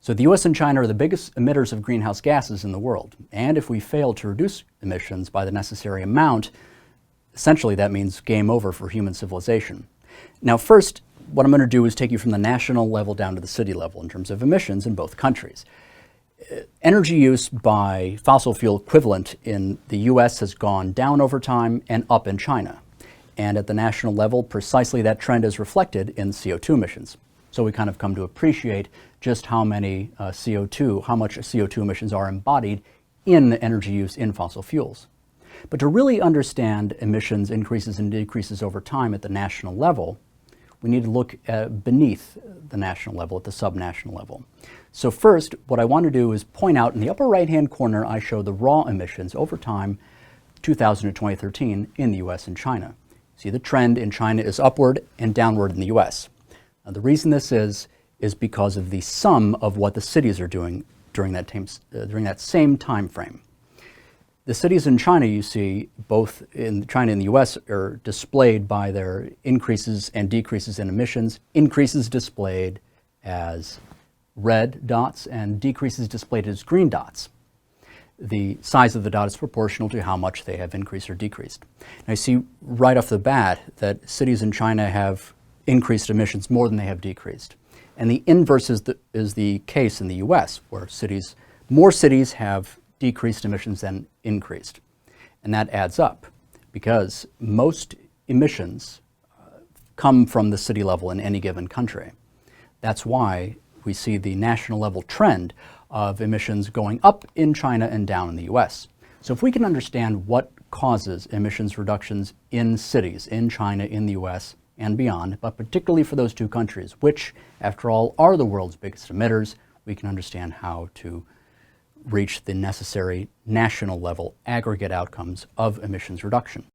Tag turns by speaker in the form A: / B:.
A: So the US and China are the biggest emitters of greenhouse gases in the world. And if we fail to reduce emissions by the necessary amount, essentially that means game over for human civilization. Now first, what I'm going to do is take you from the national level down to the city level in terms of emissions in both countries. Energy use by fossil fuel equivalent in the US has gone down over time and up in China. And at the national level, precisely that trend is reflected in CO2 emissions. So we kind of come to appreciate just how much CO2 emissions are embodied in the energy use in fossil fuels. But to really understand emissions increases and decreases over time at the national level, we need to look beneath the national level, at the subnational level. So first, what I want to do is point out in the upper right-hand corner, I show the raw emissions over time, 2000 to 2013, in the US and China. See, the trend in China is upward and downward in the US. Now, the reason this is because of the sum of what the cities are doing during that same time frame. The cities in China, you see, both in China and the US, are displayed by their increases and decreases in emissions, increases displayed as red dots and decreases displayed as green dots. The size of the dot is proportional to how much they have increased or decreased. And I see right off the bat that cities in China have increased emissions more than they have decreased. And the inverse is the case in the US, where more cities have decreased emissions than increased. And that adds up because most emissions come from the city level in any given country. That's why we see the national level trend of emissions going up in China and down in the US. So if we can understand what causes emissions reductions in cities, in China, in the US, and beyond, but particularly for those two countries, which, after all, are the world's biggest emitters, we can understand how to reach the necessary national level aggregate outcomes of emissions reduction.